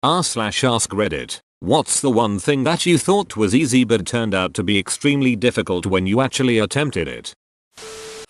r/ask Reddit. What's the one thing that you thought was easy but turned out to be extremely difficult when you actually attempted it?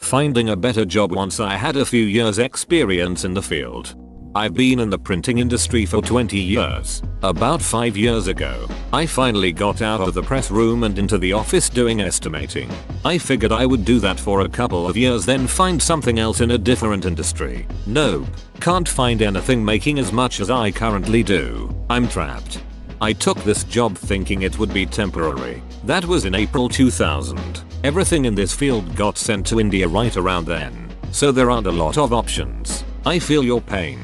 Finding a better job once I had a few years experience in the field. I've been in the printing industry for 20 years. About 5 years ago, I finally got out of the press room and into the office doing estimating. I figured I would do that for a couple of years then find something else in a different industry. Nope. Can't find anything making as much as I currently do. I'm trapped. I took this job thinking it would be temporary. That was in April 2000. Everything in this field got sent to India right around then. So there aren't a lot of options. I feel your pain.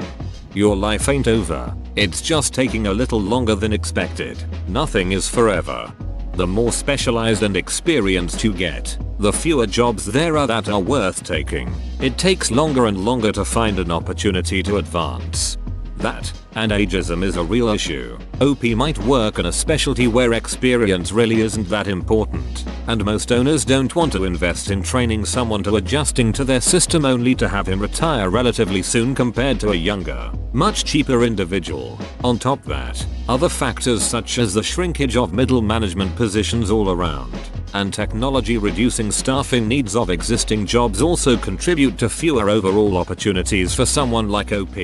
Your life ain't over. It's just taking a little longer than expected. Nothing is forever. The more specialized and experienced you get, the fewer jobs there are that are worth taking. It takes longer and longer to find an opportunity to advance. That, and ageism is a real issue. OP might work in a specialty where experience really isn't that important, and most owners don't want to invest in training someone to adjusting to their system only to have him retire relatively soon compared to a younger, much cheaper individual. On top of that, other factors such as the shrinkage of middle management positions all around, and technology reducing staffing needs of existing jobs also contribute to fewer overall opportunities for someone like OP.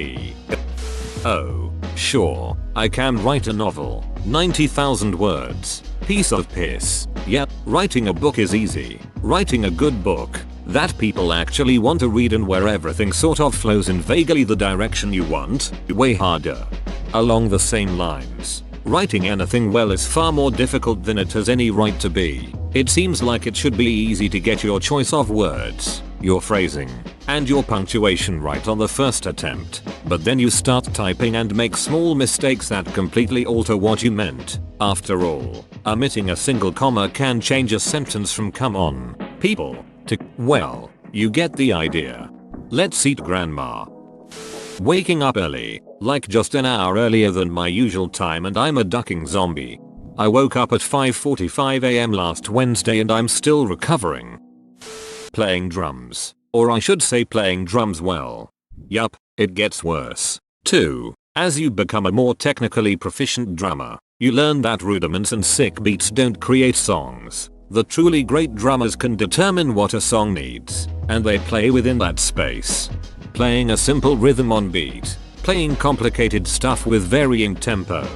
Oh, sure, I can write a novel. 90,000 words. Piece of piss. Yep, writing a book is easy. Writing a good book that people actually want to read and where everything sort of flows in vaguely the direction you want, way harder. Along the same lines, writing anything well is far more difficult than it has any right to be. It seems like it should be easy to get your choice of words, your phrasing, and your punctuation right on the first attempt, but then you start typing and make small mistakes that completely alter what you meant. After all, omitting a single comma can change a sentence from "come on, people" to "well, you get the idea. Let's eat grandma." Waking up early, like just an hour earlier than my usual time, and I'm a ducking zombie. I woke up at 5:45 am last Wednesday and I'm still recovering. Playing drums. Or I should say playing drums well. Yup, it gets worse. Too. As you become a more technically proficient drummer, you learn that rudiments and sick beats don't create songs. The truly great drummers can determine what a song needs, and they play within that space. Playing a simple rhythm on beat. Playing complicated stuff with varying tempo.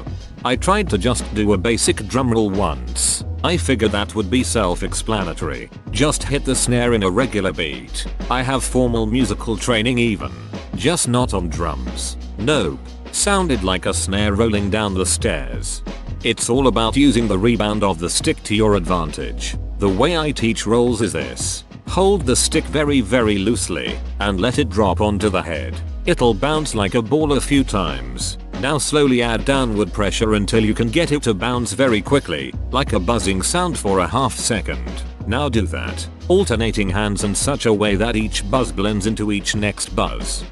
I tried to just do a basic drum roll once. I figured that would be self-explanatory. Just hit the snare in a regular beat. I have formal musical training even. Just not on drums. Nope. Sounded like a snare rolling down the stairs. It's all about using the rebound of the stick to your advantage. The way I teach rolls is this. Hold the stick very loosely and let it drop onto the head. It'll bounce like a ball a few times. Now slowly add downward pressure until you can get it to bounce very quickly, like a buzzing sound for a half second. Now do that, alternating hands in such a way that each buzz blends into each next buzz.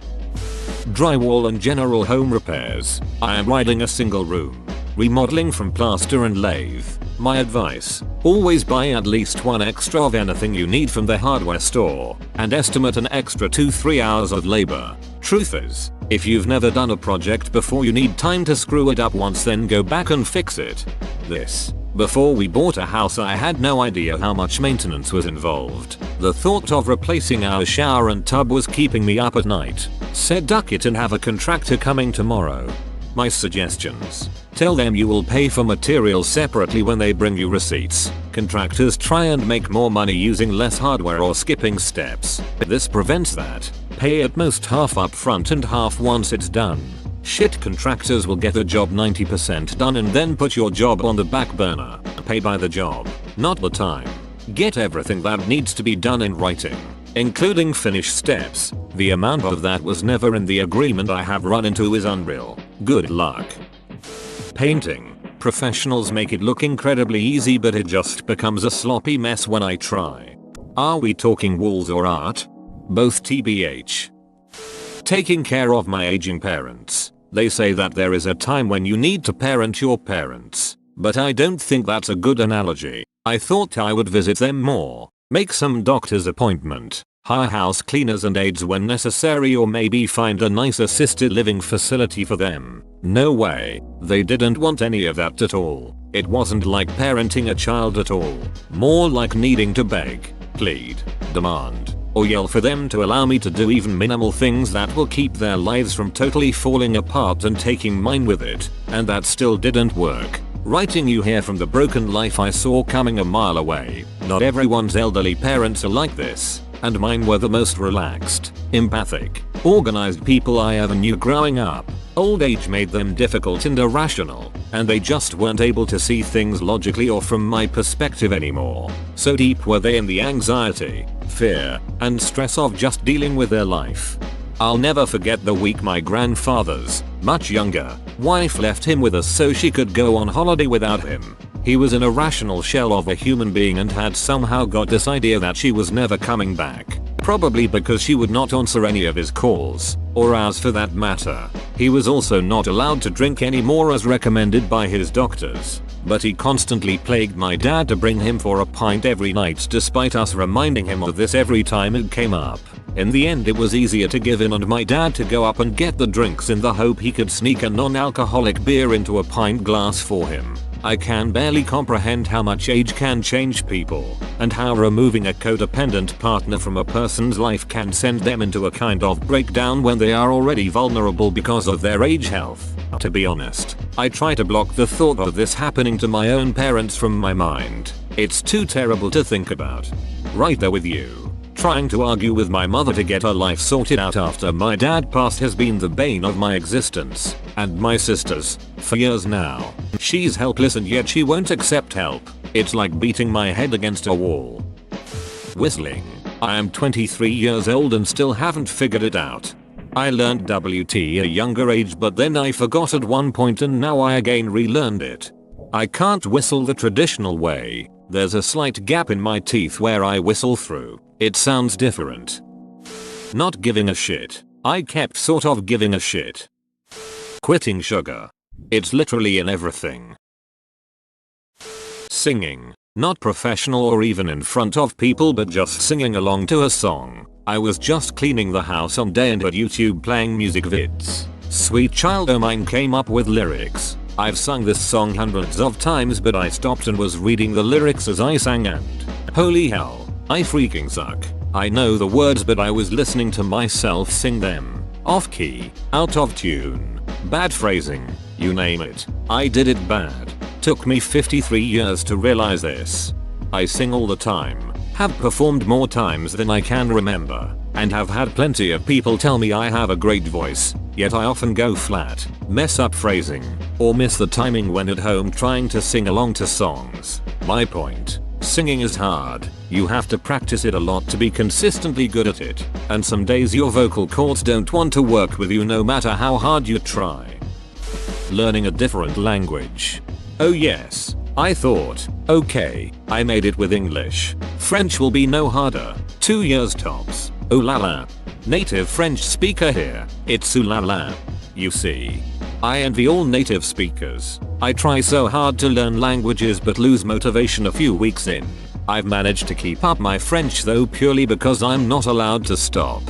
Drywall and general home repairs. I am riding a single room. Remodeling from plaster and lathe. My advice, always buy at least one extra of anything you need from the hardware store, and estimate an extra 2-3 hours of labor. Truth is, if you've never done a project before you need time to screw it up once then go back and fix it. Before we bought a house I had no idea how much maintenance was involved. The thought of replacing our shower and tub was keeping me up at night. Said duck it and have a contractor coming tomorrow. My suggestions. Tell them you will pay for materials separately when they bring you receipts. Contractors try and make more money using less hardware or skipping steps. This prevents that. Pay at most half up front and half once it's done. Shit contractors will get the job 90% done and then put your job on the back burner. Pay by the job, not the time. Get everything that needs to be done in writing, including finish steps. The amount of that was never in the agreement I have run into is unreal. Good luck. Painting. Professionals make it look incredibly easy but it just becomes a sloppy mess when I try. Are we talking walls or art? Both TBH. Taking care of my aging parents. They say that there is a time when you need to parent your parents, but I don't think that's a good analogy. I thought I would visit them more, make some doctor's appointment, Hire house cleaners and aides when necessary, or maybe find a nice assisted living facility for them. No way. They didn't want any of that at all. It wasn't like parenting a child at all. More like needing to beg, plead, demand, or yell for them to allow me to do even minimal things that will keep their lives from totally falling apart and taking mine with it. And that still didn't work. Writing you here from the broken life I saw coming a mile away. Not everyone's elderly parents are like this. And mine were the most relaxed, empathic, organized people I ever knew growing up. Old age made them difficult and irrational, and they just weren't able to see things logically or from my perspective anymore. So deep were they in the anxiety, fear, and stress of just dealing with their life. I'll never forget the week my grandfather's, much younger, wife left him with us so she could go on holiday without him. He was an irrational shell of a human being and had somehow got this idea that she was never coming back. Probably because she would not answer any of his calls, or ours for that matter. He was also not allowed to drink anymore as recommended by his doctors. But he constantly plagued my dad to bring him for a pint every night despite us reminding him of this every time it came up. In the end it was easier to give in and my dad to go up and get the drinks in the hope he could sneak a non-alcoholic beer into a pint glass for him. I can barely comprehend how much age can change people, and how removing a codependent partner from a person's life can send them into a kind of breakdown when they are already vulnerable because of their age health. To be honest, I try to block the thought of this happening to my own parents from my mind. It's too terrible to think about. Right there with you. Trying to argue with my mother to get her life sorted out after my dad passed has been the bane of my existence, and my sister's, for years now. She's helpless and yet she won't accept help. It's like beating my head against a wall. Whistling. I am 23 years old and still haven't figured it out. I learned WT at a younger age, but then I forgot at one point and now I again relearned it. I can't whistle the traditional way. There's a slight gap in my teeth where I whistle through. It sounds different. Not giving a shit. I kept sort of giving a shit. Quitting sugar. It's literally in everything. Singing. Not professional or even in front of people, but just singing along to a song. I was just cleaning the house one day and had YouTube playing music vids. Sweet Child O' Mine came up with lyrics. I've sung this song hundreds of times, but I stopped and was reading the lyrics as I sang and holy hell, I freaking suck. I know the words but I was listening to myself sing them. Off key, out of tune, bad phrasing, you name it. I did it bad. Took me 53 years to realize this. I sing all the time, have performed more times than I can remember, and have had plenty of people tell me I have a great voice, yet I often go flat, mess up phrasing, or miss the timing when at home trying to sing along to songs. My point. Singing is hard. You have to practice it a lot to be consistently good at it, and some days your vocal cords don't want to work with you no matter how hard you try. Learning a different language. Oh yes, I thought, okay, I made it with English. French will be no harder, 2 years tops. Oh la la. Native French speaker here, it's ooh la la. You see. I envy all native speakers. I try so hard to learn languages but lose motivation a few weeks in. I've managed to keep up my French though purely because I'm not allowed to stop.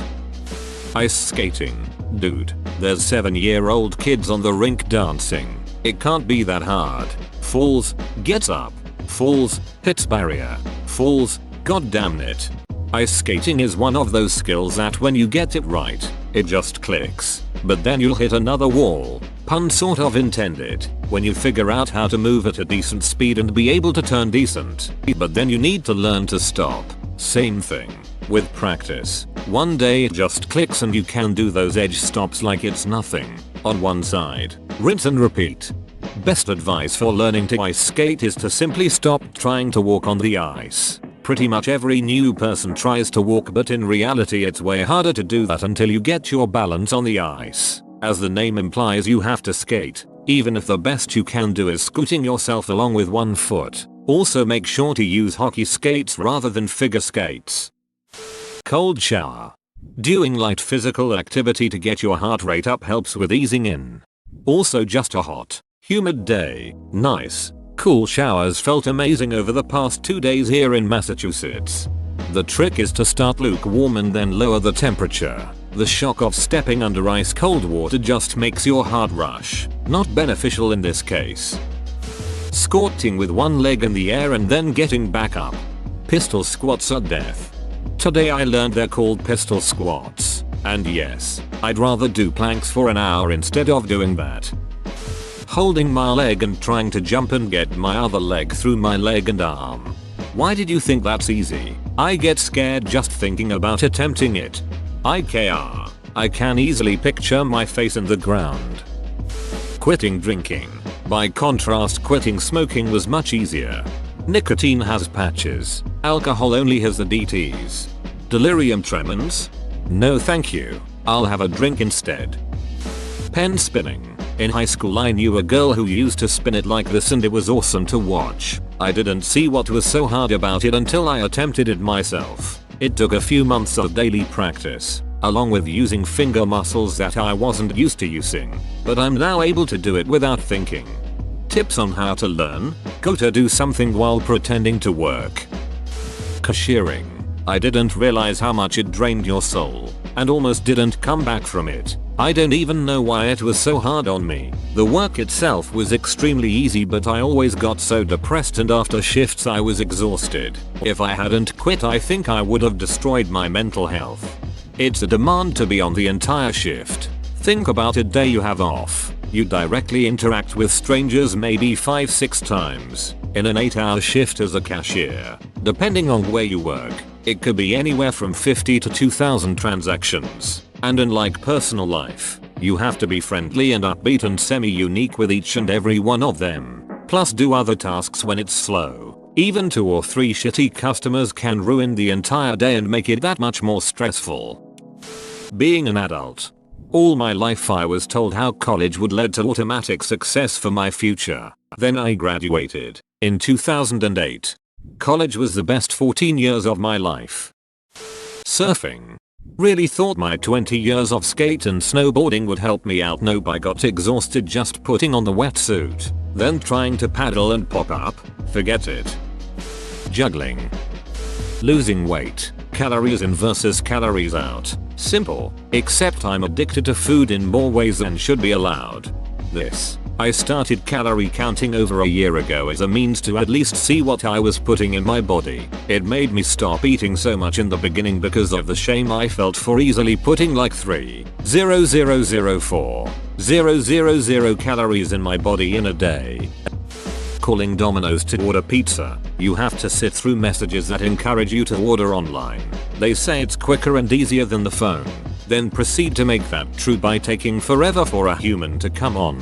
Ice skating. Dude, there's 7-year-old kids on the rink dancing. It can't be that hard. Falls, gets up. Falls, hits barrier. Falls, god damn it. Ice skating is one of those skills that when you get it right, it just clicks. But then you'll hit another wall, pun sort of intended, when you figure out how to move at a decent speed and be able to turn decent. But then you need to learn to stop. Same thing. With practice. One day it just clicks and you can do those edge stops like it's nothing. On one side. Rinse and repeat. Best advice for learning to ice skate is to simply stop trying to walk on the ice. Pretty much every new person tries to walk, but in reality it's way harder to do that until you get your balance on the ice. As the name implies, you have to skate, even if the best you can do is scooting yourself along with one foot. Also make sure to use hockey skates rather than figure skates. Cold shower. Doing light physical activity to get your heart rate up helps with easing in. Also just a hot, humid day. Nice, cool showers felt amazing over the past 2 days here in Massachusetts. The trick is to start lukewarm and then lower the temperature. The shock of stepping under ice cold water just makes your heart rush. Not beneficial in this case. Squatting with one leg in the air and then getting back up. Pistol squats are death. Today I learned they're called pistol squats. And yes, I'd rather do planks for an hour instead of doing that. Holding my leg and trying to jump and get my other leg through my leg and arm. Why did you think that's easy? I get scared just thinking about attempting it. IKR. I can easily picture my face in the ground. Quitting drinking. By contrast, quitting smoking was much easier. Nicotine has patches. Alcohol only has the DTs. Delirium tremens? No thank you. I'll have a drink instead. Pen spinning. In high school I knew a girl who used to spin it like this and it was awesome to watch. I didn't see what was so hard about it until I attempted it myself. It took a few months of daily practice, along with using finger muscles that I wasn't used to using, but I'm now able to do it without thinking. Tips on how to learn? Go to do something while pretending to work. Cashiering. I didn't realize how much it drained your soul, and almost didn't come back from it. I don't even know why it was so hard on me. The work itself was extremely easy, but I always got so depressed and after shifts I was exhausted. If I hadn't quit, I think I would have destroyed my mental health. It's a demand to be on the entire shift. Think about a day you have off. You directly interact with strangers maybe 5-6 times in an 8-hour shift as a cashier. Depending on where you work, it could be anywhere from 50 to 2,000 transactions. And unlike personal life, you have to be friendly and upbeat and semi-unique with each and every one of them. Plus do other tasks when it's slow. Even 2 or 3 shitty customers can ruin the entire day and make it that much more stressful. Being an adult. All my life I was told how college would lead to automatic success for my future. Then I graduated in 2008. College was the best 14 years of my life. Surfing. Really thought my 20 years of skate and snowboarding would help me out. Nope, I got exhausted just putting on the wetsuit. Then trying to paddle and pop up. Forget it. Juggling. Losing weight. Calories in versus calories out. Simple, except I'm addicted to food in more ways than should be allowed. I started calorie counting over a year ago as a means to at least see what I was putting in my body. It made me stop eating so much in the beginning because of the shame I felt for easily putting like 3,000 calories in my body in a day. Calling Domino's to order pizza. You have to sit through messages that encourage you to order online. They say it's quicker and easier than the phone. Then proceed to make that true by taking forever for a human to come on.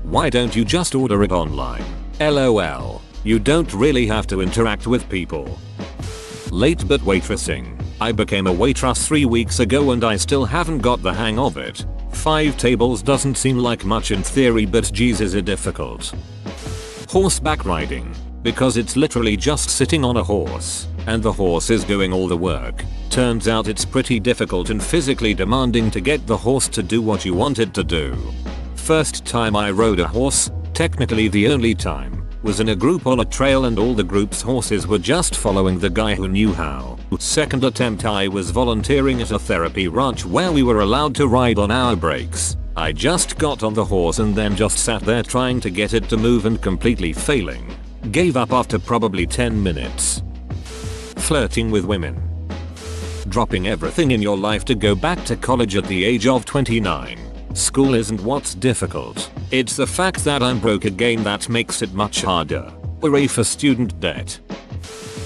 Why don't you just order it online? LOL. You don't really have to interact with people. Late but waitressing. I became a waitress 3 weeks ago and I still haven't got the hang of it. 5 tables doesn't seem like much in theory, but geez is it difficult. Horseback riding. Because it's literally just sitting on a horse, and the horse is doing all the work. Turns out it's pretty difficult and physically demanding to get the horse to do what you want it to do. First time I rode a horse, technically the only time, was in a group on a trail and all the group's horses were just following the guy who knew how. Second attempt I was volunteering at a therapy ranch where we were allowed to ride on our breaks. I just got on the horse and then just sat there trying to get it to move and completely failing. Gave up after probably 10 minutes. Flirting with women. Dropping everything in your life to go back to college at the age of 29. School isn't what's difficult. It's the fact that I'm broke again that makes it much harder. Hooray for student debt.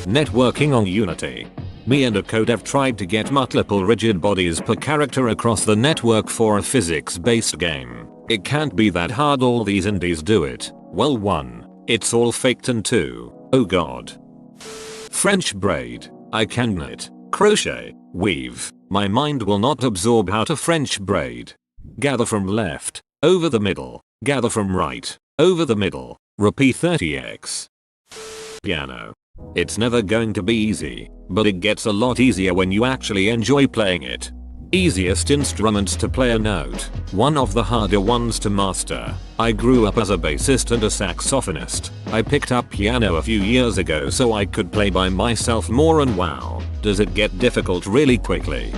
Networking on Unity. Me and a codev tried to get multiple rigid bodies per character across the network for a physics-based game. It can't be that hard, all these indies do it. Well, 1. It's all faked, and 2. Oh god. French braid. I can knit, crochet, weave. My mind will not absorb how to French braid. Gather from left, over the middle, gather from right, over the middle, repeat 30x. Piano. It's never going to be easy, but it gets a lot easier when you actually enjoy playing it. Easiest instruments to play a note, one of the harder ones to master. I grew up as a bassist and a saxophonist. I picked up piano a few years ago so I could play by myself more, and wow, Does it get difficult really quickly?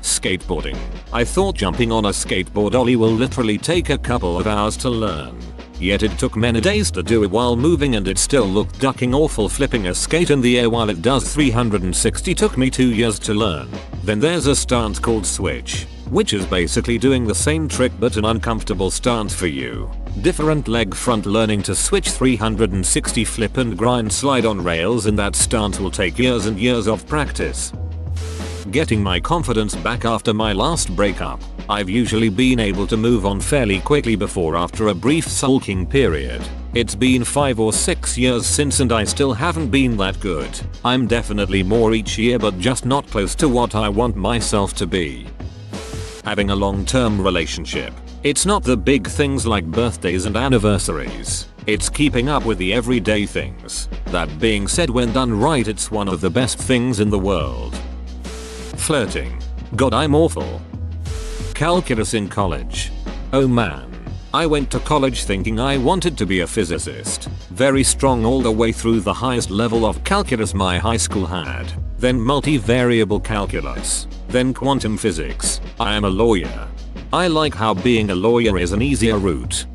Skateboarding. I thought jumping on a skateboard ollie will literally take a couple of hours to learn. Yet it took many days to do it while moving and it still looked ducking awful. Flipping a skate in the air while it does 360 took me 2 years to learn. Then there's a stance called switch, which is basically doing the same trick but an uncomfortable stance for you. Different leg front. Learning to switch 360 flip and grind slide on rails in that stance will take years and years of practice. Getting my confidence back after my last breakup. I've usually been able to move on fairly quickly before after a brief sulking period. It's been 5 or 6 years since and I still haven't been that good. I'm definitely more each year but just not close to what I want myself to be. Having a long-term relationship. It's not the big things like birthdays and anniversaries. It's keeping up with the everyday things. That being said, when done right, it's one of the best things in the world. Flirting. God, I'm awful. Calculus in college. Oh man. I went to college thinking I wanted to be a physicist. Very strong all the way through the highest level of calculus my high school had. Then multivariable calculus. Then quantum physics. I am a lawyer. I like how being a lawyer is an easier route.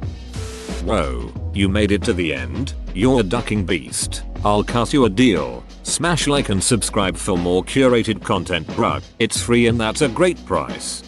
Whoa, you made it to the end? You're a ducking beast. I'll cut you a deal. Smash like and subscribe for more curated content, bruh. It's free and that's a great price.